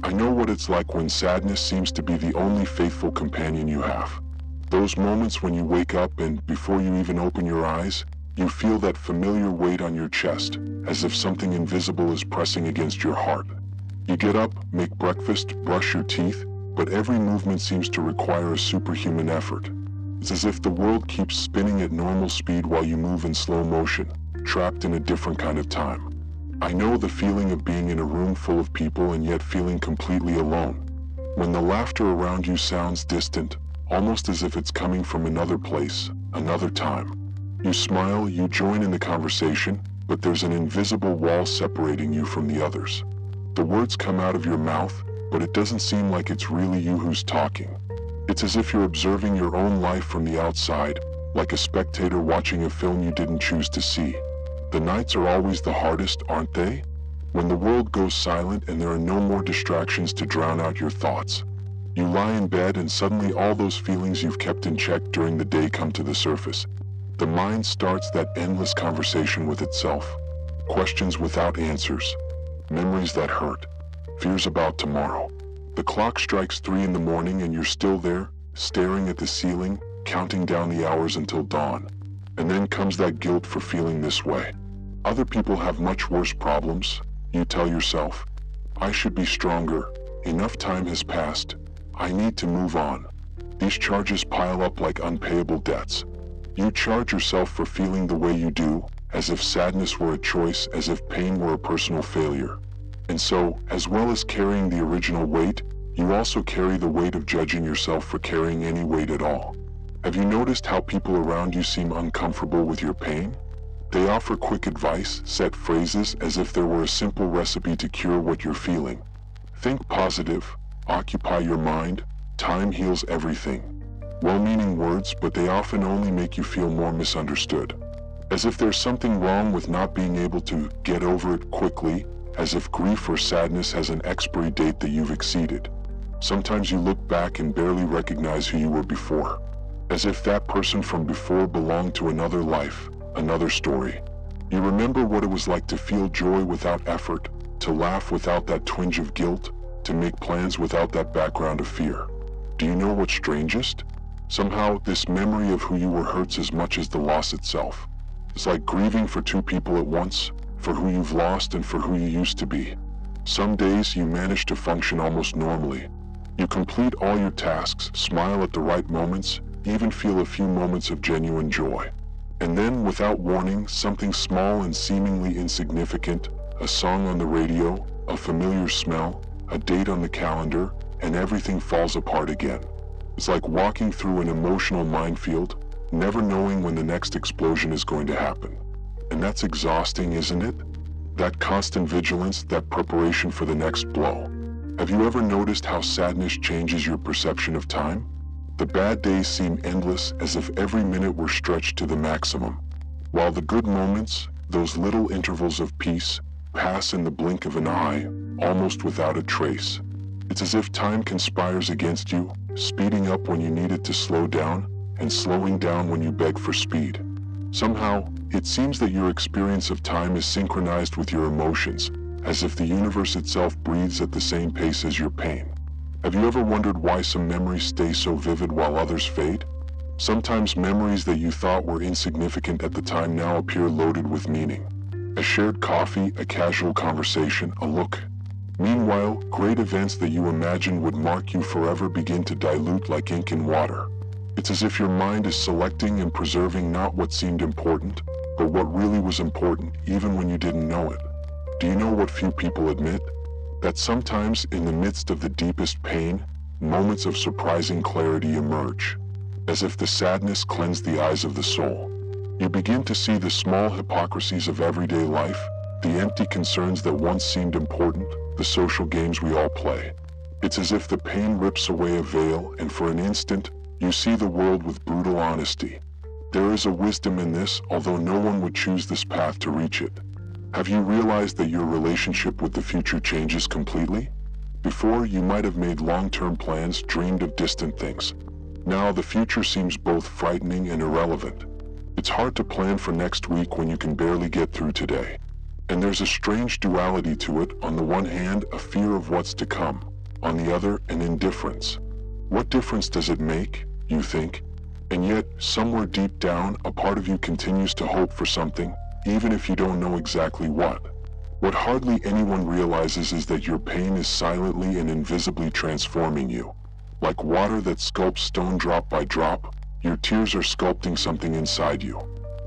I know what it's like when sadness seems to be the only faithful companion you have. Those moments when you wake up and, before you even open your eyes, you feel that familiar weight on your chest, as if something invisible is pressing against your heart. You get up, make breakfast, brush your teeth, but every movement seems to require a superhuman effort. It's as if the world keeps spinning at normal speed while you move in slow motion, trapped in a different kind of time. I know the feeling of being in a room full of people and yet feeling completely alone. When the laughter around you sounds distant, almost as if it's coming from another place, another time. You smile, you join in the conversation, but there's an invisible wall separating you from the others. The words come out of your mouth, but it doesn't seem like it's really you who's talking. It's as if you're observing your own life from the outside, like a spectator watching a film you didn't choose to see. The nights are always the hardest, aren't they? When the world goes silent and there are no more distractions to drown out your thoughts. You lie in bed and suddenly all those feelings you've kept in check during the day come to the surface. The mind starts that endless conversation with itself. Questions without answers. Memories that hurt. Fears about tomorrow. The clock strikes 3 in the morning and you're still there, staring at the ceiling, counting down the hours until dawn. And then comes that guilt for feeling this way. Other people have much worse problems, you tell yourself. I should be stronger. Enough time has passed. I need to move on. These charges pile up like unpayable debts. You charge yourself for feeling the way you do, as if sadness were a choice, as if pain were a personal failure. And so, as well as carrying the original weight, you also carry the weight of judging yourself for carrying any weight at all. Have you noticed how people around you seem uncomfortable with your pain? They offer quick advice, set phrases as if there were a simple recipe to cure what you're feeling. Think positive, occupy your mind, time heals everything. Well-meaning words, but they often only make you feel more misunderstood. As if there's something wrong with not being able to get over it quickly, as if grief or sadness has an expiry date that you've exceeded. Sometimes you look back and barely recognize who you were before. As if that person from before belonged to another life, another story. You remember what it was like to feel joy without effort, to laugh without that twinge of guilt, to make plans without that background of fear. Do you know what's strangest? Somehow, this memory of who you were hurts as much as the loss itself. It's like grieving for two people at once, for who you've lost and for who you used to be. Some days you manage to function almost normally. You complete all your tasks, smile at the right moments, even feel a few moments of genuine joy. And then, without warning, something small and seemingly insignificant, a song on the radio, a familiar smell, a date on the calendar, and everything falls apart again. It's like walking through an emotional minefield, never knowing when the next explosion is going to happen. And that's exhausting, isn't it? That constant vigilance, that preparation for the next blow. Have you ever noticed how sadness changes your perception of time? The bad days seem endless, as if every minute were stretched to the maximum. While the good moments, those little intervals of peace, pass in the blink of an eye, almost without a trace. It's as if time conspires against you, speeding up when you need it to slow down, and slowing down when you beg for speed. Somehow, it seems that your experience of time is synchronized with your emotions, as if the universe itself breathes at the same pace as your pain. Have you ever wondered why some memories stay so vivid while others fade? Sometimes memories that you thought were insignificant at the time now appear loaded with meaning. A shared coffee, a casual conversation, a look. Meanwhile, great events that you imagined would mark you forever begin to dilute like ink in water. It's as if your mind is selecting and preserving not what seemed important, but what really was important even when you didn't know it. Do you know what few people admit? That sometimes in the midst of the deepest pain, moments of surprising clarity emerge. As if the sadness cleansed the eyes of the soul. You begin to see the small hypocrisies of everyday life, the empty concerns that once seemed important, the social games we all play. It's as if the pain rips away a veil, and for an instant, you see the world with brutal honesty. There is a wisdom in this, although no one would choose this path to reach it. Have you realized that your relationship with the future changes completely? Before, you might have made long-term plans, dreamed of distant things. Now, the future seems both frightening and irrelevant. It's hard to plan for next week when you can barely get through today. And there's a strange duality to it. On the one hand, a fear of what's to come, on the other, an indifference. What difference does it make, you think? And yet, somewhere deep down, a part of you continues to hope for something, even if you don't know exactly what. What hardly anyone realizes is that your pain is silently and invisibly transforming you. Like water that sculpts stone drop by drop, your tears are sculpting something inside you.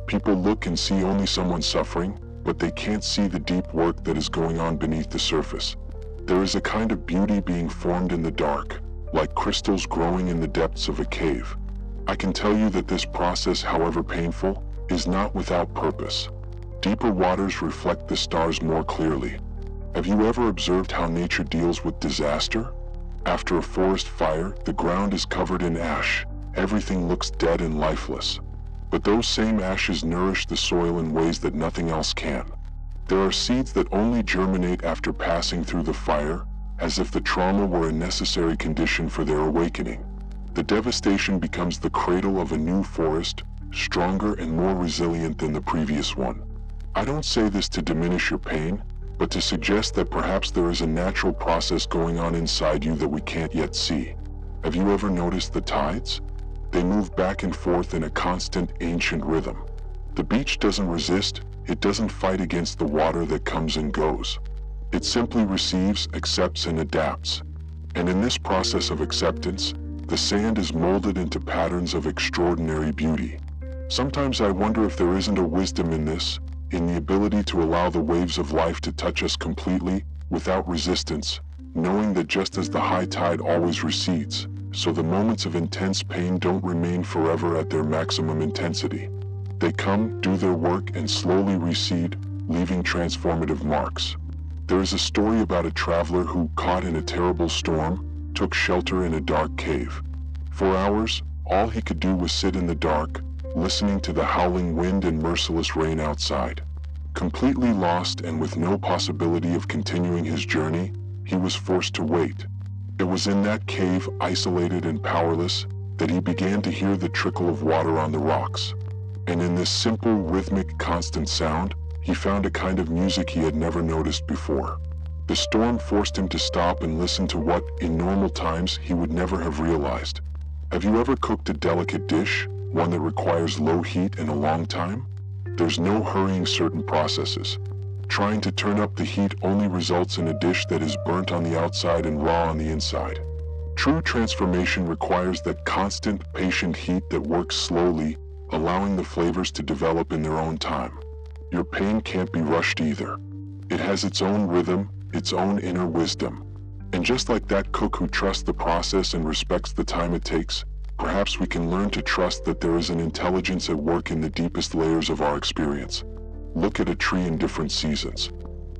People look and see only someone suffering, but they can't see the deep work that is going on beneath the surface. There is a kind of beauty being formed in the dark, like crystals growing in the depths of a cave. I can tell you that this process, however painful, is not without purpose. Deeper waters reflect the stars more clearly. Have you ever observed how nature deals with disaster? After a forest fire, the ground is covered in ash. Everything looks dead and lifeless. But those same ashes nourish the soil in ways that nothing else can. There are seeds that only germinate after passing through the fire, as if the trauma were a necessary condition for their awakening. The devastation becomes the cradle of a new forest, stronger and more resilient than the previous one. I don't say this to diminish your pain, but to suggest that perhaps there is a natural process going on inside you that we can't yet see. Have you ever noticed the tides? They move back and forth in a constant, ancient rhythm. The beach doesn't resist, it doesn't fight against the water that comes and goes. It simply receives, accepts, and adapts. And in this process of acceptance, the sand is molded into patterns of extraordinary beauty. Sometimes I wonder if there isn't a wisdom in this, in the ability to allow the waves of life to touch us completely, without resistance, knowing that just as the high tide always recedes, so the moments of intense pain don't remain forever at their maximum intensity. They come, do their work, and slowly recede, leaving transformative marks. There is a story about a traveler who, caught in a terrible storm, took shelter in a dark cave. For hours, all he could do was sit in the dark, listening to the howling wind and merciless rain outside. Completely lost and with no possibility of continuing his journey, he was forced to wait. It was in that cave, isolated and powerless, that he began to hear the trickle of water on the rocks. And in this simple, rhythmic, constant sound, he found a kind of music he had never noticed before. The storm forced him to stop and listen to what, in normal times, he would never have realized. Have you ever cooked a delicate dish, one that requires low heat and a long time? There's no hurrying certain processes. Trying to turn up the heat only results in a dish that is burnt on the outside and raw on the inside. True transformation requires that constant, patient heat that works slowly, allowing the flavors to develop in their own time. Your pain can't be rushed either. It has its own rhythm, its own inner wisdom. And just like that cook who trusts the process and respects the time it takes, perhaps we can learn to trust that there is an intelligence at work in the deepest layers of our experience. Look at a tree in different seasons.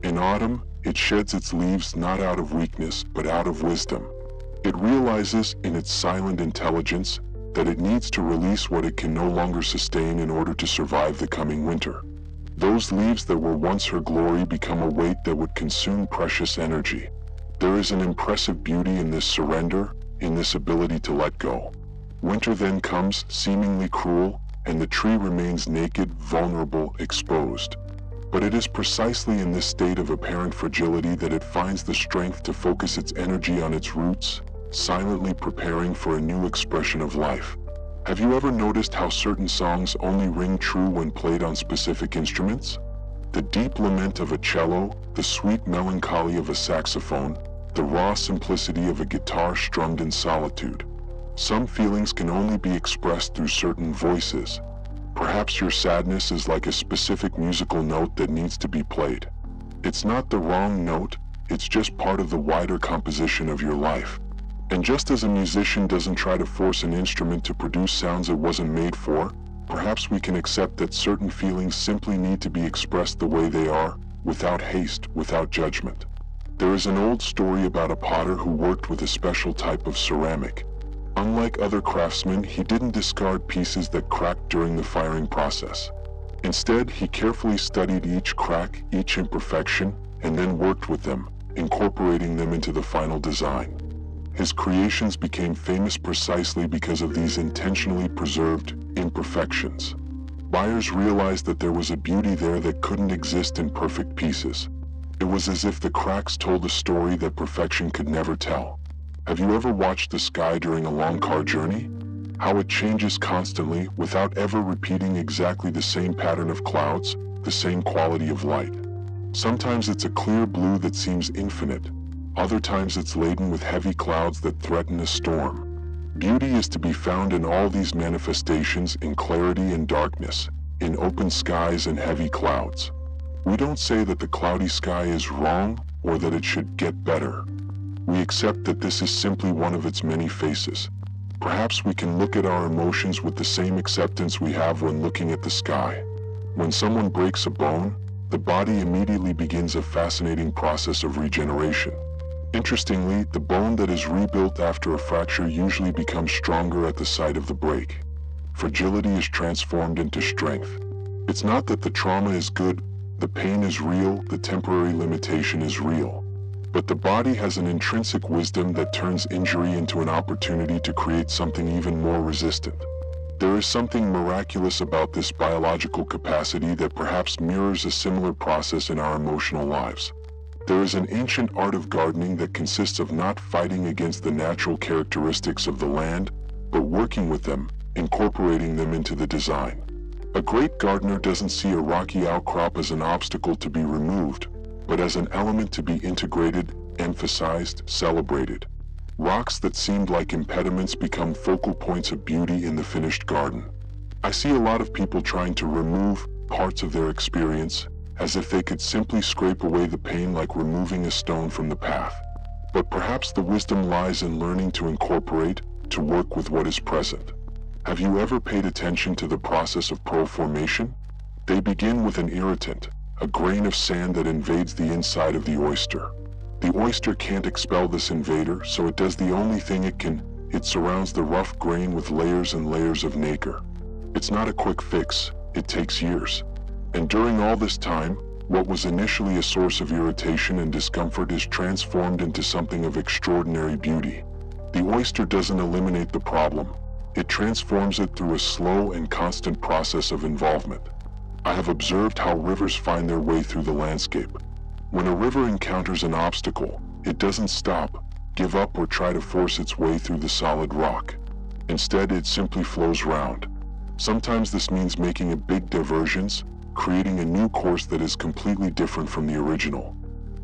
In autumn, it sheds its leaves not out of weakness, but out of wisdom. It realizes in its silent intelligence that it needs to release what it can no longer sustain in order to survive the coming winter. Those leaves that were once her glory become a weight that would consume precious energy. There is an impressive beauty in this surrender, in this ability to let go. Winter then comes, seemingly cruel, and the tree remains naked, vulnerable, exposed. But it is precisely in this state of apparent fragility that it finds the strength to focus its energy on its roots, silently preparing for a new expression of life. Have you ever noticed how certain songs only ring true when played on specific instruments? The deep lament of a cello, the sweet melancholy of a saxophone, the raw simplicity of a guitar strummed in solitude. Some feelings can only be expressed through certain voices. Perhaps your sadness is like a specific musical note that needs to be played. It's not the wrong note, it's just part of the wider composition of your life. And just as a musician doesn't try to force an instrument to produce sounds it wasn't made for, perhaps we can accept that certain feelings simply need to be expressed the way they are, without haste, without judgment. There is an old story about a potter who worked with a special type of ceramic. Unlike other craftsmen, he didn't discard pieces that cracked during the firing process. Instead, he carefully studied each crack, each imperfection, and then worked with them, incorporating them into the final design. His creations became famous precisely because of these intentionally preserved imperfections. Buyers realized that there was a beauty there that couldn't exist in perfect pieces. It was as if the cracks told a story that perfection could never tell. Have you ever watched the sky during a long car journey? How it changes constantly without ever repeating exactly the same pattern of clouds, the same quality of light. Sometimes it's a clear blue that seems infinite. Other times it's laden with heavy clouds that threaten a storm. Beauty is to be found in all these manifestations, in clarity and darkness, in open skies and heavy clouds. We don't say that the cloudy sky is wrong or that it should get better. We accept that this is simply one of its many faces. Perhaps we can look at our emotions with the same acceptance we have when looking at the sky. When someone breaks a bone, the body immediately begins a fascinating process of regeneration. Interestingly, the bone that is rebuilt after a fracture usually becomes stronger at the site of the break. Fragility is transformed into strength. It's not that the trauma is good, the pain is real, the temporary limitation is real. But the body has an intrinsic wisdom that turns injury into an opportunity to create something even more resistant. There is something miraculous about this biological capacity that perhaps mirrors a similar process in our emotional lives. There is an ancient art of gardening that consists of not fighting against the natural characteristics of the land, but working with them, incorporating them into the design. A great gardener doesn't see a rocky outcrop as an obstacle to be removed, but as an element to be integrated, emphasized, celebrated. Rocks that seemed like impediments become focal points of beauty in the finished garden. I see a lot of people trying to remove parts of their experience, as if they could simply scrape away the pain like removing a stone from the path. But perhaps the wisdom lies in learning to incorporate, to work with what is present. Have you ever paid attention to the process of pearl formation? They begin with an irritant, a grain of sand that invades the inside of the oyster. The oyster can't expel this invader, so it does the only thing it can. It surrounds the rough grain with layers and layers of nacre. It's not a quick fix, it takes years. And during all this time, what was initially a source of irritation and discomfort is transformed into something of extraordinary beauty. The oyster doesn't eliminate the problem. It transforms it through a slow and constant process of involvement. I have observed how rivers find their way through the landscape. When a river encounters an obstacle, it doesn't stop, give up, or try to force its way through the solid rock. Instead, it simply flows round. Sometimes this means making a big diversions, creating a new course that is completely different from the original.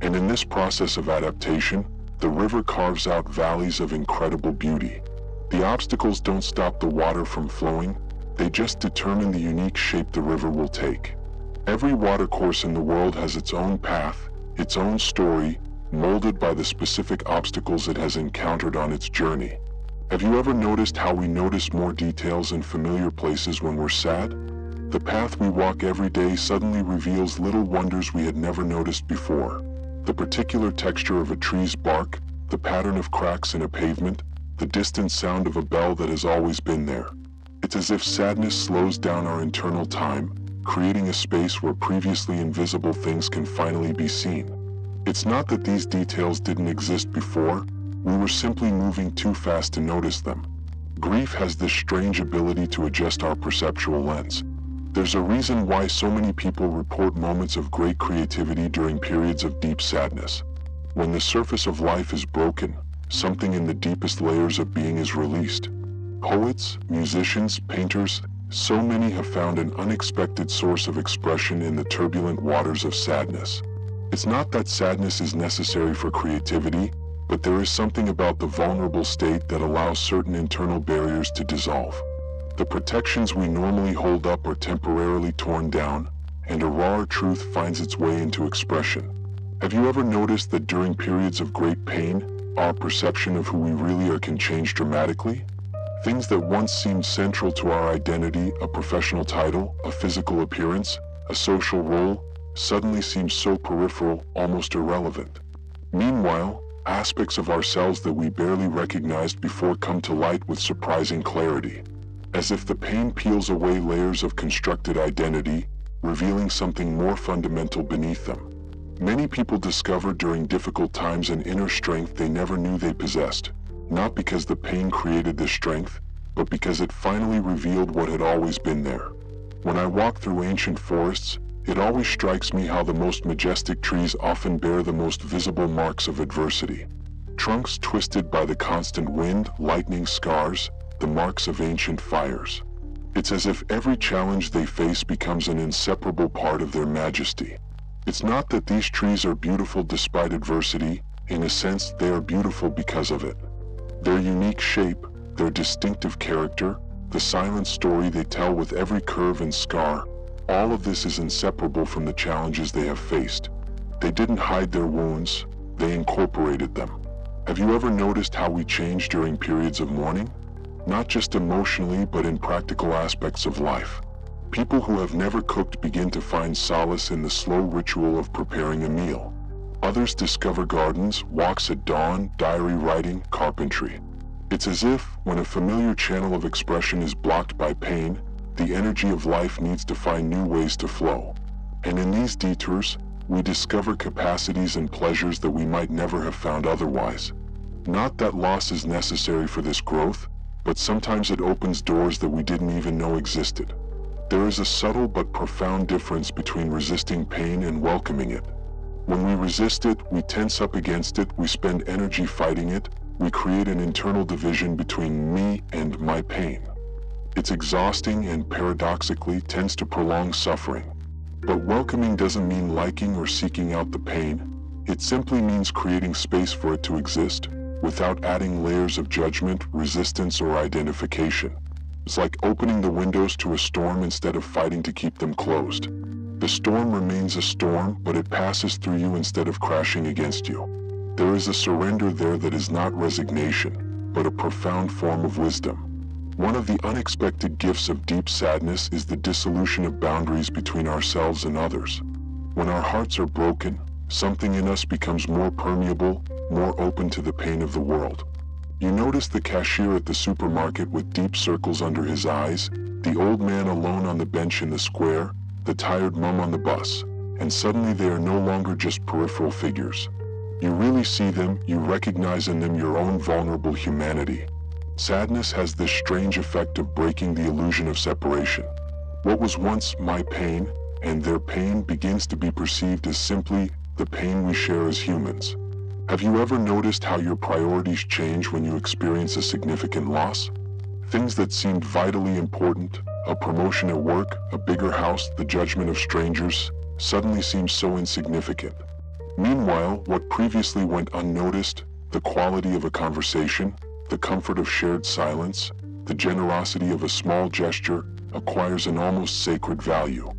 And in this process of adaptation, the river carves out valleys of incredible beauty. The obstacles don't stop the water from flowing, they just determine the unique shape the river will take. Every watercourse in the world has its own path, its own story, molded by the specific obstacles it has encountered on its journey. Have you ever noticed how we notice more details in familiar places when we're sad? The path we walk every day suddenly reveals little wonders we had never noticed before. The particular texture of a tree's bark, the pattern of cracks in a pavement, the distant sound of a bell that has always been there. It's as if sadness slows down our internal time, creating a space where previously invisible things can finally be seen. It's not that these details didn't exist before, we were simply moving too fast to notice them. Grief has this strange ability to adjust our perceptual lens. There's a reason why so many people report moments of great creativity during periods of deep sadness. When the surface of life is broken, something in the deepest layers of being is released. Poets, musicians, painters, so many have found an unexpected source of expression in the turbulent waters of sadness. It's not that sadness is necessary for creativity, but there is something about the vulnerable state that allows certain internal barriers to dissolve. The protections we normally hold up are temporarily torn down, and a rawer truth finds its way into expression. Have you ever noticed that during periods of great pain, our perception of who we really are can change dramatically? Things that once seemed central to our identity, a professional title, a physical appearance, a social role, suddenly seem so peripheral, almost irrelevant. Meanwhile, aspects of ourselves that we barely recognized before come to light with surprising clarity. As if the pain peels away layers of constructed identity, revealing something more fundamental beneath them. Many people discover during difficult times an inner strength they never knew they possessed, not because the pain created this strength, but because it finally revealed what had always been there. When I walk through ancient forests, it always strikes me how the most majestic trees often bear the most visible marks of adversity. trunks twisted by the constant wind, lightning scars, the marks of ancient fires. It's as if every challenge they face becomes an inseparable part of their majesty. It's not that these trees are beautiful despite adversity. In a sense, they are beautiful because of it. Their unique shape, their distinctive character, the silent story they tell with every curve and scar, all of this is inseparable from the challenges they have faced. They didn't hide their wounds, they incorporated them. Have you ever noticed how we change during periods of mourning? Not just emotionally, but in practical aspects of life. People who have never cooked begin to find solace in the slow ritual of preparing a meal. Others discover gardens, walks at dawn, diary writing, carpentry. It's as if, when a familiar channel of expression is blocked by pain, the energy of life needs to find new ways to flow. And in these detours, we discover capacities and pleasures that we might never have found otherwise. Not that loss is necessary for this growth, but sometimes it opens doors that we didn't even know existed. There is a subtle but profound difference between resisting pain and welcoming it. When we resist it, we tense up against it, we spend energy fighting it, we create an internal division between me and my pain. It's exhausting and paradoxically tends to prolong suffering. But welcoming doesn't mean liking or seeking out the pain. It simply means creating space for it to exist, without adding layers of judgment, resistance, or identification. It's like opening the windows to a storm instead of fighting to keep them closed. The storm remains a storm, but it passes through you instead of crashing against you. There is a surrender there that is not resignation, but a profound form of wisdom. One of the unexpected gifts of deep sadness is the dissolution of boundaries between ourselves and others. When our hearts are broken, something in us becomes more permeable, more open to the pain of the world. You notice the cashier at the supermarket with deep circles under his eyes, the old man alone on the bench in the square, the tired mom on the bus, and suddenly they are no longer just peripheral figures. You really see them, you recognize in them your own vulnerable humanity. Sadness has this strange effect of breaking the illusion of separation. What was once my pain and their pain begins to be perceived as simply the pain we share as humans. Have you ever noticed how your priorities change when you experience a significant loss? Things that seemed vitally important, a promotion at work, a bigger house, the judgment of strangers, suddenly seem so insignificant. Meanwhile, what previously went unnoticed, the quality of a conversation, the comfort of shared silence, the generosity of a small gesture, acquires an almost sacred value.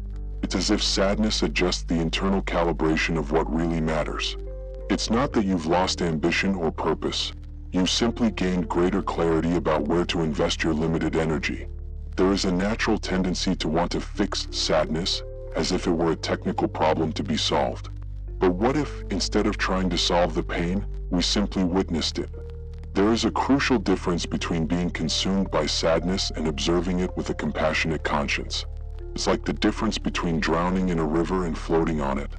It's as if sadness adjusts the internal calibration of what really matters. It's not that you've lost ambition or purpose. You've simply gained greater clarity about where to invest your limited energy. There is a natural tendency to want to fix sadness, as if it were a technical problem to be solved. But what if, instead of trying to solve the pain, we simply witnessed it? There is a crucial difference between being consumed by sadness and observing it with a compassionate conscience. It's like the difference between drowning in a river and floating on it.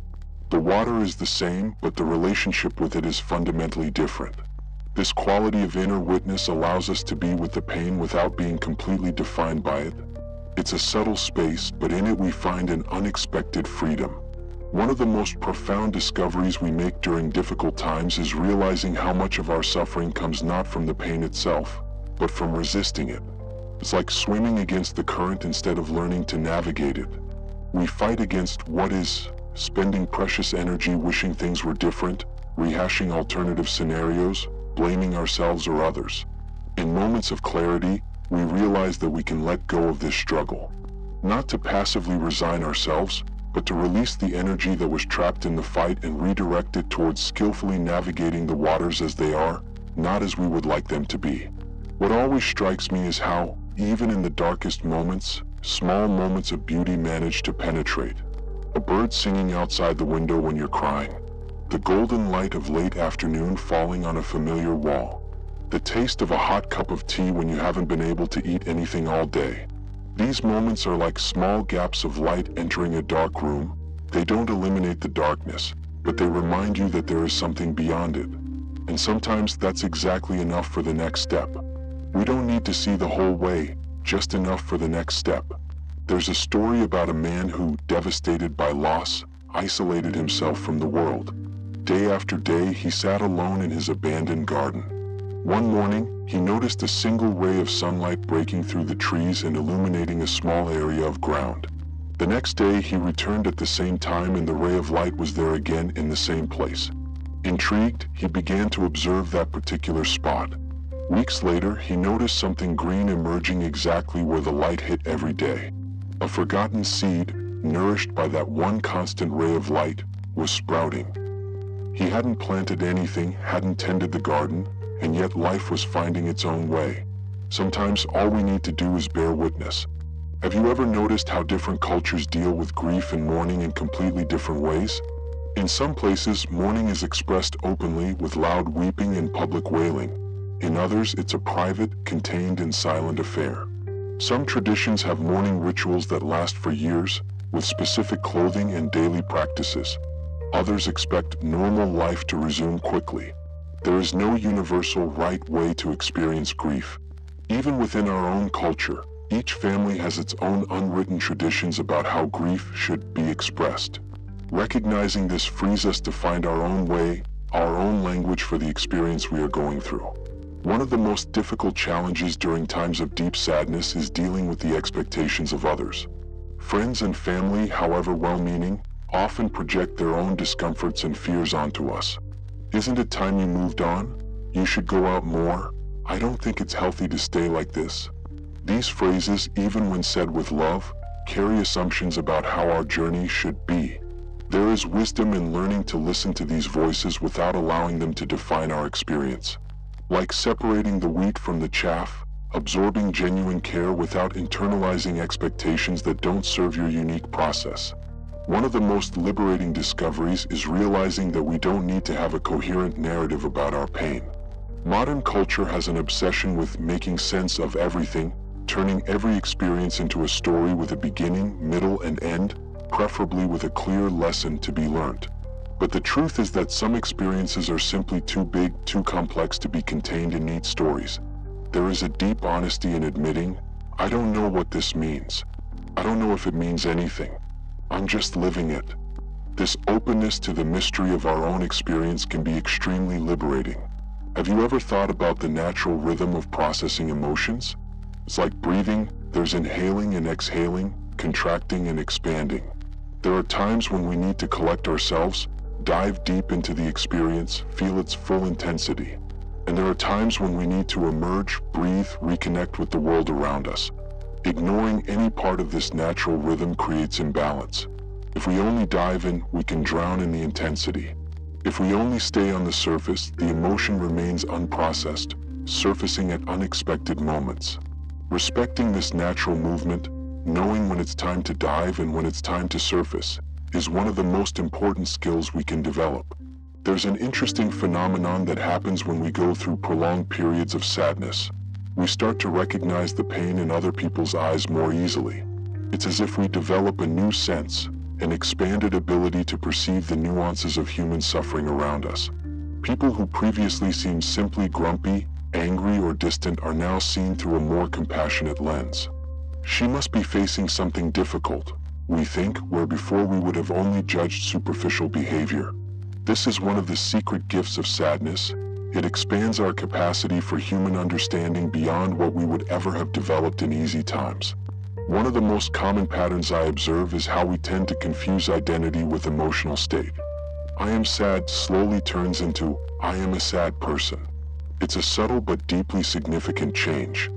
The water is the same, but the relationship with it is fundamentally different. This quality of inner witness allows us to be with the pain without being completely defined by it. It's a subtle space, but in it we find an unexpected freedom. One of the most profound discoveries we make during difficult times is realizing how much of our suffering comes not from the pain itself, but from resisting it. It's like swimming against the current instead of learning to navigate it. We fight against what is, spending precious energy wishing things were different, rehashing alternative scenarios, blaming ourselves or others. In moments of clarity, we realize that we can let go of this struggle. Not to passively resign ourselves, but to release the energy that was trapped in the fight and redirect it towards skillfully navigating the waters as they are, not as we would like them to be. What always strikes me is how, even in the darkest moments, small moments of beauty manage to penetrate. A bird singing outside the window when you're crying. The golden light of late afternoon falling on a familiar wall. The taste of a hot cup of tea when you haven't been able to eat anything all day. These moments are like small gaps of light entering a dark room. They don't eliminate the darkness, but they remind you that there is something beyond it. And sometimes that's exactly enough for the next step. We don't need to see the whole way, just enough for the next step. There's a story about a man who, devastated by loss, isolated himself from the world. Day after day, he sat alone in his abandoned garden. One morning, he noticed a single ray of sunlight breaking through the trees and illuminating a small area of ground. The next day, he returned at the same time and the ray of light was there again in the same place. Intrigued, he began to observe that particular spot. Weeks later, he noticed something green emerging exactly where the light hit every day. A forgotten seed, nourished by that one constant ray of light, was sprouting. He hadn't planted anything, hadn't tended the garden, and yet life was finding its own way. Sometimes all we need to do is bear witness. Have you ever noticed how different cultures deal with grief and mourning in completely different ways? In some places, mourning is expressed openly with loud weeping and public wailing. In others, it's a private, contained, and silent affair. Some traditions have mourning rituals that last for years, with specific clothing and daily practices. Others expect normal life to resume quickly. There is no universal right way to experience grief. Even within our own culture, each family has its own unwritten traditions about how grief should be expressed. Recognizing this frees us to find our own way, our own language for the experience we are going through. One of the most difficult challenges during times of deep sadness is dealing with the expectations of others. Friends and family, however well-meaning, often project their own discomforts and fears onto us. Isn't it time you moved on? You should go out more. I don't think it's healthy to stay like this. These phrases, even when said with love, carry assumptions about how our journey should be. There is wisdom in learning to listen to these voices without allowing them to define our experience. Like separating the wheat from the chaff, absorbing genuine care without internalizing expectations that don't serve your unique process. One of the most liberating discoveries is realizing that we don't need to have a coherent narrative about our pain. Modern culture has an obsession with making sense of everything, turning every experience into a story with a beginning, middle, and end, preferably with a clear lesson to be learned. But the truth is that some experiences are simply too big, too complex to be contained in neat stories. There is a deep honesty in admitting, I don't know what this means. I don't know if it means anything. I'm just living it. This openness to the mystery of our own experience can be extremely liberating. Have you ever thought about the natural rhythm of processing emotions? It's like breathing, there's inhaling and exhaling, contracting and expanding. There are times when we need to collect ourselves, dive deep into the experience, feel its full intensity. And there are times when we need to emerge, breathe, reconnect with the world around us. Ignoring any part of this natural rhythm creates imbalance. If we only dive in, we can drown in the intensity. If we only stay on the surface, the emotion remains unprocessed, surfacing at unexpected moments. Respecting this natural movement, knowing when it's time to dive and when it's time to surface, is one of the most important skills we can develop. There's an interesting phenomenon that happens when we go through prolonged periods of sadness. We start to recognize the pain in other people's eyes more easily. It's as if we develop a new sense, an expanded ability to perceive the nuances of human suffering around us. People who previously seemed simply grumpy, angry, or distant are now seen through a more compassionate lens. She must be facing something difficult, we think, where before we would have only judged superficial behavior. This is one of the secret gifts of sadness. It expands our capacity for human understanding beyond what we would ever have developed in easy times. One of the most common patterns I observe is how we tend to confuse identity with emotional state. I am sad slowly turns into, I am a sad person. It's a subtle but deeply significant change.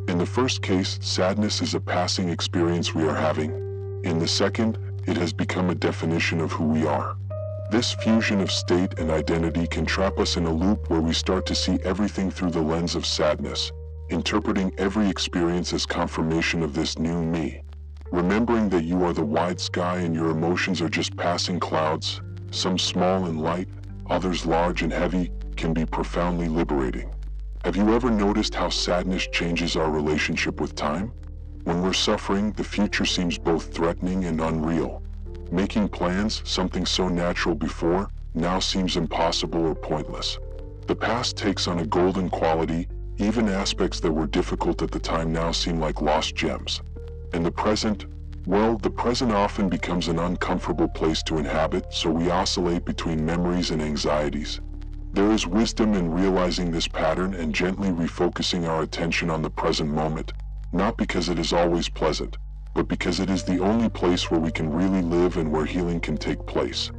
In the first case, sadness is a passing experience we are having. In the second, it has become a definition of who we are. This fusion of state and identity can trap us in a loop where we start to see everything through the lens of sadness, interpreting every experience as confirmation of this new me. Remembering that you are the wide sky and your emotions are just passing clouds, some small and light, others large and heavy, can be profoundly liberating. Have you ever noticed how sadness changes our relationship with time? When we're suffering, the future seems both threatening and unreal. Making plans, something so natural before, now seems impossible or pointless. The past takes on a golden quality, even aspects that were difficult at the time now seem like lost gems. In the present, Well, the present often becomes an uncomfortable place to inhabit, so we oscillate between memories and anxieties. There is wisdom in realizing this pattern and gently refocusing our attention on the present moment, not because it is always pleasant, but because it is the only place where we can really live and where healing can take place.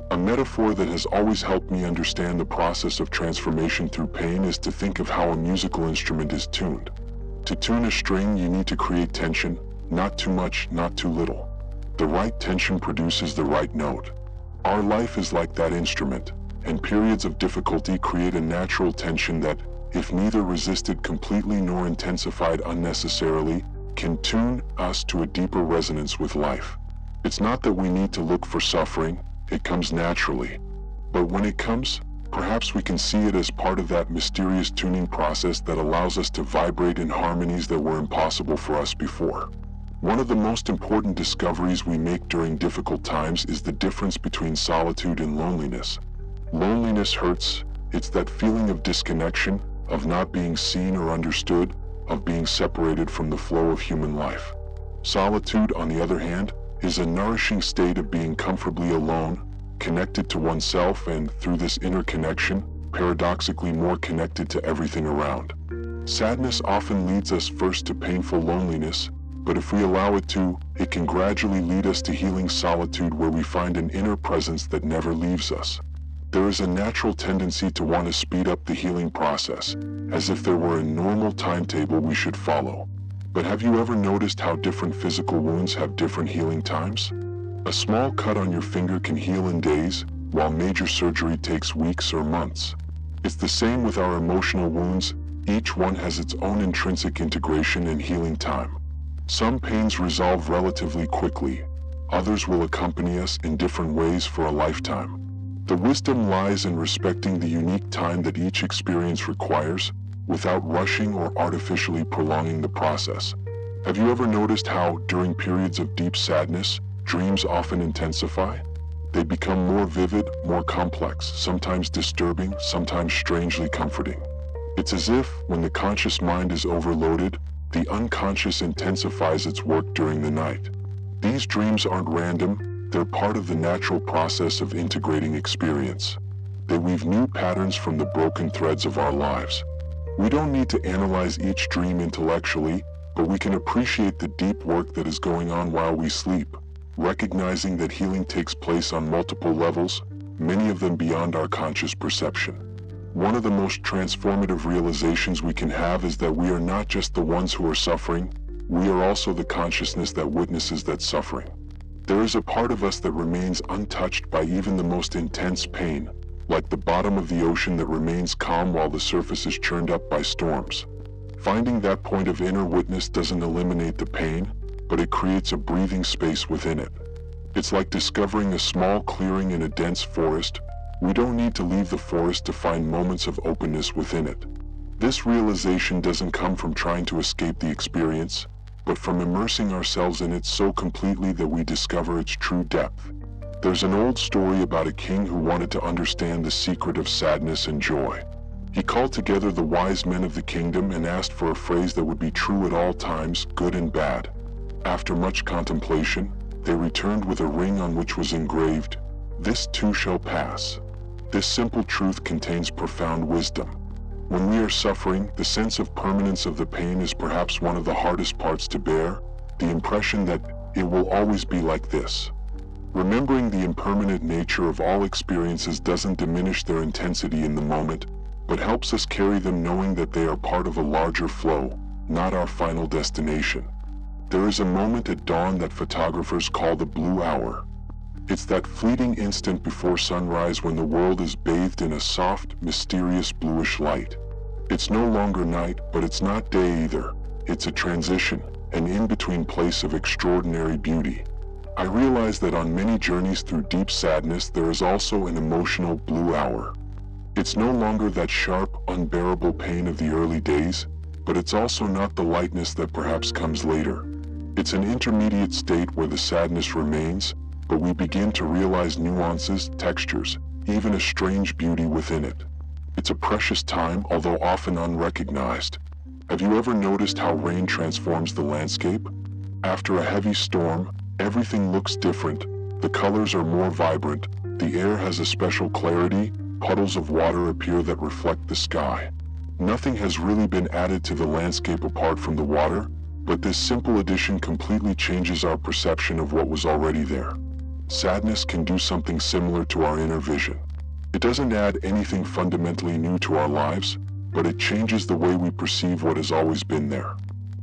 A metaphor that has always helped me understand the process of transformation through pain is to think of how a musical instrument is tuned. To tune a string, you need to create tension, not too much, not too little. The right tension produces the right note. Our life is like that instrument, and periods of difficulty create a natural tension that, if neither resisted completely nor intensified unnecessarily, can tune us to a deeper resonance with life. It's not that we need to look for suffering, it comes naturally. But when it comes, perhaps we can see it as part of that mysterious tuning process that allows us to vibrate in harmonies that were impossible for us before. One of the most important discoveries we make during difficult times is the difference between solitude and loneliness. Loneliness hurts. It's that feeling of disconnection, of not being seen or understood, of being separated from the flow of human life. Solitude, on the other hand, is a nourishing state of being comfortably alone, connected to oneself, and through this interconnection, paradoxically more connected to everything around. Sadness often leads us first to painful loneliness, but if we allow it to, it can gradually lead us to healing solitude where we find an inner presence that never leaves us. There is a natural tendency to want to speed up the healing process, as if there were a normal timetable we should follow. But have you ever noticed how different physical wounds have different healing times? A small cut on your finger can heal in days, while major surgery takes weeks or months. It's the same with our emotional wounds. Each one has its own intrinsic integration and healing time. Some pains resolve relatively quickly. Others will accompany us in different ways for a lifetime. The wisdom lies in respecting the unique time that each experience requires, without rushing or artificially prolonging the process. Have you ever noticed how, during periods of deep sadness, dreams often intensify? They become more vivid, more complex, sometimes disturbing, sometimes strangely comforting. It's as if, when the conscious mind is overloaded, the unconscious intensifies its work during the night. These dreams aren't random, they're part of the natural process of integrating experience. They weave new patterns from the broken threads of our lives. We don't need to analyze each dream intellectually, but we can appreciate the deep work that is going on while we sleep, recognizing that healing takes place on multiple levels, many of them beyond our conscious perception. One of the most transformative realizations we can have is that we are not just the ones who are suffering, we are also the consciousness that witnesses that suffering. There is a part of us that remains untouched by even the most intense pain, like the bottom of the ocean that remains calm while the surface is churned up by storms. Finding that point of inner witness doesn't eliminate the pain, but it creates a breathing space within it. It's like discovering a small clearing in a dense forest. We don't need to leave the forest to find moments of openness within it. This realization doesn't come from trying to escape the experience, but from immersing ourselves in it so completely that we discover its true depth. There's an old story about a king who wanted to understand the secret of sadness and joy. He called together the wise men of the kingdom and asked for a phrase that would be true at all times, good and bad. After much contemplation, they returned with a ring on which was engraved, "This too shall pass." This simple truth contains profound wisdom. When we are suffering, the sense of permanence of the pain is perhaps one of the hardest parts to bear, the impression that it will always be like this. Remembering the impermanent nature of all experiences doesn't diminish their intensity in the moment, but helps us carry them knowing that they are part of a larger flow, not our final destination. There is a moment at dawn that photographers call the blue hour. It's that fleeting instant before sunrise when the world is bathed in a soft, mysterious bluish light. It's no longer night, but it's not day either. It's a transition, an in-between place of extraordinary beauty. I realize that on many journeys through deep sadness there is also an emotional blue hour. It's no longer that sharp, unbearable pain of the early days, but it's also not the lightness that perhaps comes later. It's an intermediate state where the sadness remains, but we begin to realize nuances, textures, even a strange beauty within it. It's a precious time, although often unrecognized. Have you ever noticed how rain transforms the landscape? After a heavy storm, Everything looks different, the colors are more vibrant, the air has a special clarity, puddles of water appear that reflect the sky. Nothing has really been added to the landscape apart from the water, but this simple addition completely changes our perception of what was already there. Sadness can do something similar to our inner vision. It doesn't add anything fundamentally new to our lives, but it changes the way we perceive what has always been there.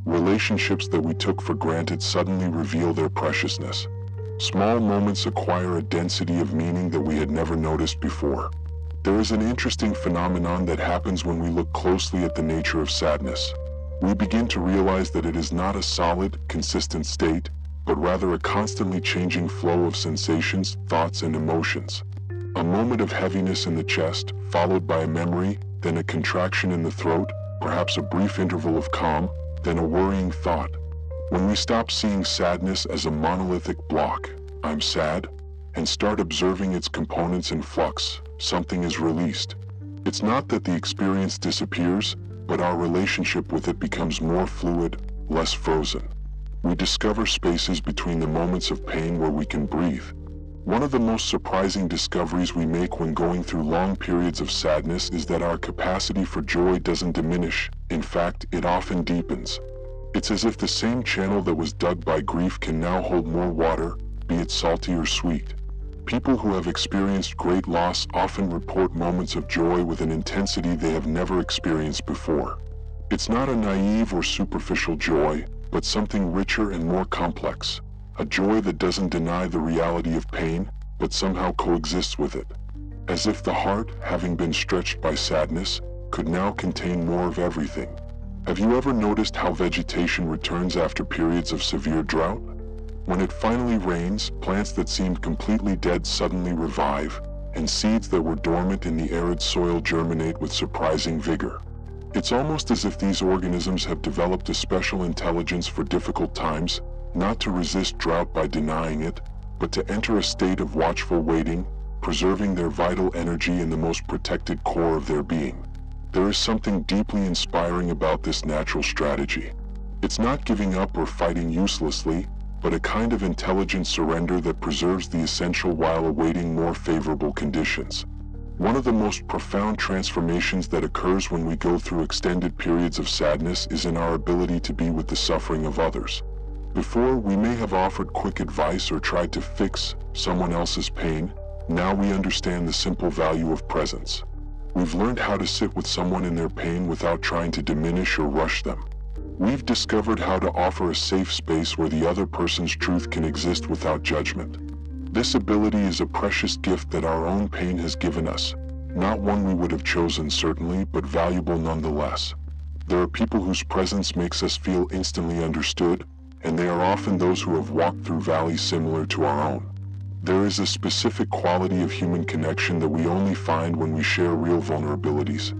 Relationships that we took for granted suddenly reveal their preciousness. Small moments acquire a density of meaning that we had never noticed before. There is an interesting phenomenon that happens when we look closely at the nature of sadness. We begin to realize that it is not a solid, consistent state, but rather a constantly changing flow of sensations, thoughts, and emotions. A moment of heaviness in the chest, followed by a memory, then a contraction in the throat, perhaps a brief interval of calm, then a worrying thought. When we stop seeing sadness as a monolithic block, I'm sad, and start observing its components in flux, something is released. It's not that the experience disappears, but our relationship with it becomes more fluid, less frozen. We discover spaces between the moments of pain where we can breathe. One of the most surprising discoveries we make when going through long periods of sadness is that our capacity for joy doesn't diminish. In fact, it often deepens. It's as if the same channel that was dug by grief can now hold more water, be it salty or sweet. People who have experienced great loss often report moments of joy with an intensity they have never experienced before. It's not a naive or superficial joy, but something richer and more complex. A joy that doesn't deny the reality of pain, but somehow coexists with it. As if the heart, having been stretched by sadness, could now contain more of everything. Have you ever noticed how vegetation returns after periods of severe drought? When it finally rains, plants that seemed completely dead suddenly revive, and seeds that were dormant in the arid soil germinate with surprising vigor. It's almost as if these organisms have developed a special intelligence for difficult times, not to resist drought by denying it, but to enter a state of watchful waiting, preserving their vital energy in the most protected core of their being. There is something deeply inspiring about this natural strategy. It's not giving up or fighting uselessly, but a kind of intelligent surrender that preserves the essential while awaiting more favorable conditions. One of the most profound transformations that occurs when we go through extended periods of sadness is in our ability to be with the suffering of others. Before, we may have offered quick advice or tried to fix someone else's pain. Now we understand the simple value of presence. We've learned how to sit with someone in their pain without trying to diminish or rush them. We've discovered how to offer a safe space where the other person's truth can exist without judgment. This ability is a precious gift that our own pain has given us, not one we would have chosen certainly, but valuable nonetheless. There are people whose presence makes us feel instantly understood, and they are often those who have walked through valleys similar to our own. There is a specific quality of human connection that we only find when we share real vulnerabilities.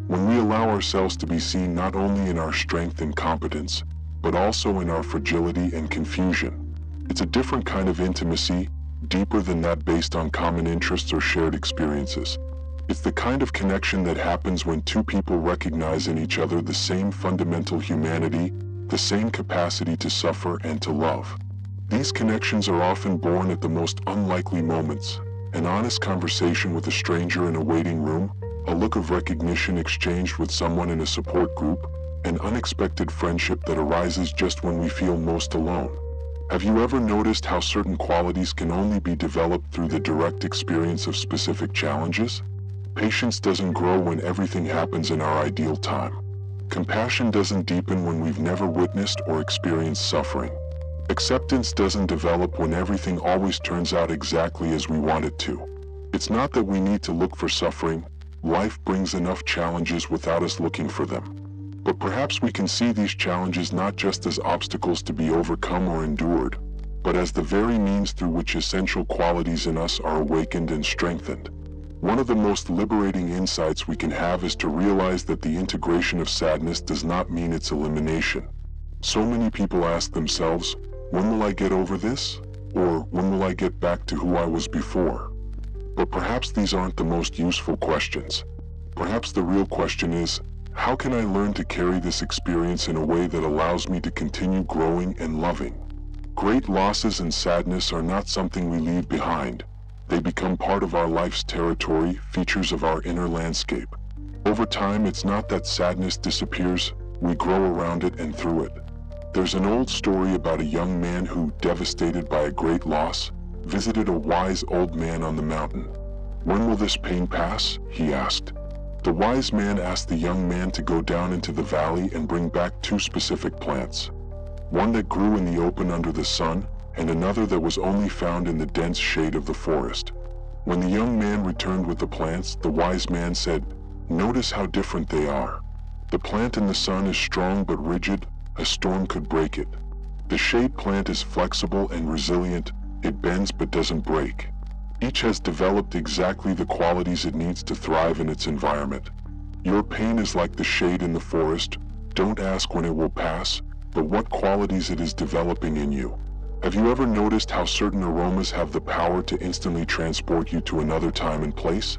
When we allow ourselves to be seen not only in our strength and competence, but also in our fragility and confusion. It's a different kind of intimacy, deeper than that based on common interests or shared experiences. It's the kind of connection that happens when two people recognize in each other the same fundamental humanity, the same capacity to suffer and to love. These connections are often born at the most unlikely moments. An honest conversation with a stranger in a waiting room, a look of recognition exchanged with someone in a support group, an unexpected friendship that arises just when we feel most alone. Have you ever noticed how certain qualities can only be developed through the direct experience of specific challenges? Patience doesn't grow when everything happens in our ideal time. Compassion doesn't deepen when we've never witnessed or experienced suffering. Acceptance doesn't develop when everything always turns out exactly as we want it to. It's not that we need to look for suffering. Life brings enough challenges without us looking for them. But perhaps we can see these challenges not just as obstacles to be overcome or endured, but as the very means through which essential qualities in us are awakened and strengthened. One of the most liberating insights we can have is to realize that the integration of sadness does not mean its elimination. So many people ask themselves, when will I get over this? Or when will I get back to who I was before? But perhaps these aren't the most useful questions. Perhaps the real question is, how can I learn to carry this experience in a way that allows me to continue growing and loving? Great losses and sadness are not something we leave behind. They become part of our life's territory, features of our inner landscape. Over time, it's not that sadness disappears, we grow around it and through it. There's an old story about a young man who, devastated by a great loss, visited a wise old man on the mountain. "When will this pain pass?" he asked. The wise man asked the young man to go down into the valley and bring back two specific plants. One that grew in the open under the sun, and another that was only found in the dense shade of the forest. When the young man returned with the plants, the wise man said, "Notice how different they are. The plant in the sun is strong but rigid, a storm could break it. The shade plant is flexible and resilient, it bends but doesn't break. Each has developed exactly the qualities it needs to thrive in its environment. Your pain is like the shade in the forest. Don't ask when it will pass, but what qualities it is developing in you. Have you ever noticed how certain aromas have the power to instantly transport you to another time and place?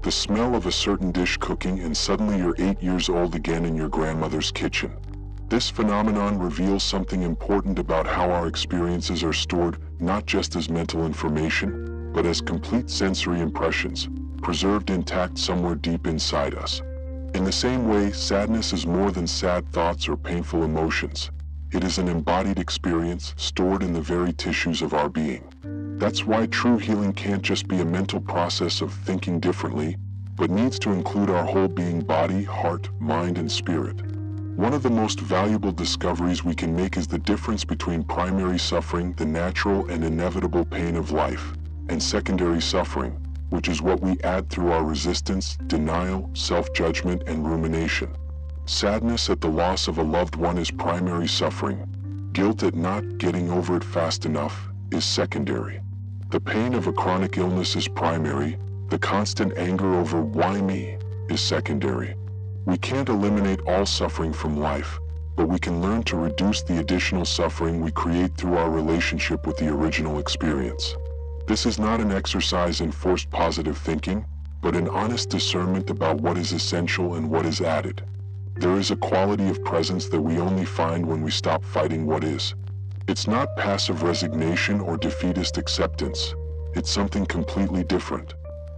The smell of a certain dish cooking and suddenly you're 8 years old again in your grandmother's kitchen. This phenomenon reveals something important about how our experiences are stored not just as mental information, but as complete sensory impressions, preserved intact somewhere deep inside us. In the same way, sadness is more than sad thoughts or painful emotions. It is an embodied experience stored in the very tissues of our being. That's why true healing can't just be a mental process of thinking differently, but needs to include our whole being, body, heart, mind, and spirit. One of the most valuable discoveries we can make is the difference between primary suffering, the natural and inevitable pain of life, and secondary suffering, which is what we add through our resistance, denial, self-judgment, and rumination. Sadness at the loss of a loved one is primary suffering. Guilt at not getting over it fast enough is secondary. The pain of a chronic illness is primary. The constant anger over "why me" is secondary. We can't eliminate all suffering from life, but we can learn to reduce the additional suffering we create through our relationship with the original experience. This is not an exercise in forced positive thinking, but an honest discernment about what is essential and what is added. There is a quality of presence that we only find when we stop fighting what is. It's not passive resignation or defeatist acceptance. It's something completely different.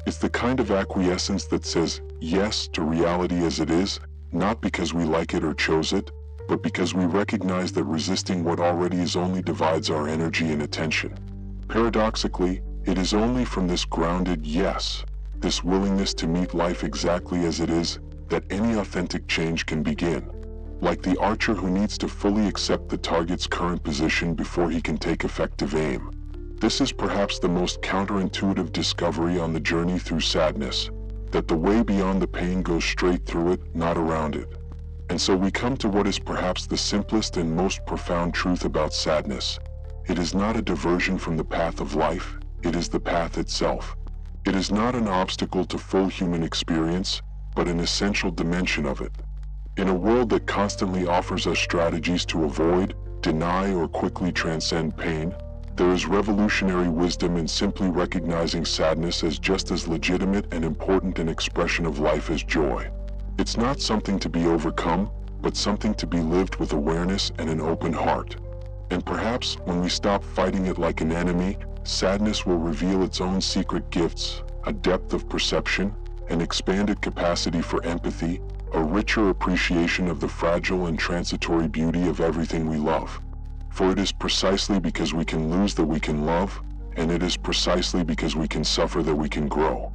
It's the kind of acquiescence that says yes to reality as it is, not because we like it or chose it, but because we recognize that resisting what already is only divides our energy and attention. Paradoxically, it is only from this grounded yes, this willingness to meet life exactly as it is, that any authentic change can begin. Like the archer who needs to fully accept the target's current position before he can take effective aim. This is perhaps the most counterintuitive discovery on the journey through sadness, that the way beyond the pain goes straight through it, not around it. And so we come to what is perhaps the simplest and most profound truth about sadness. It is not a diversion from the path of life, it is the path itself. It is not an obstacle to full human experience, but an essential dimension of it. In a world that constantly offers us strategies to avoid, deny, or quickly transcend pain, there is revolutionary wisdom in simply recognizing sadness as just as legitimate and important an expression of life as joy. It's not something to be overcome, but something to be lived with awareness and an open heart. And perhaps when we stop fighting it like an enemy, sadness will reveal its own secret gifts, a depth of perception, an expanded capacity for empathy, a richer appreciation of the fragile and transitory beauty of everything we love. For it is precisely because we can lose that we can love, and it is precisely because we can suffer that we can grow.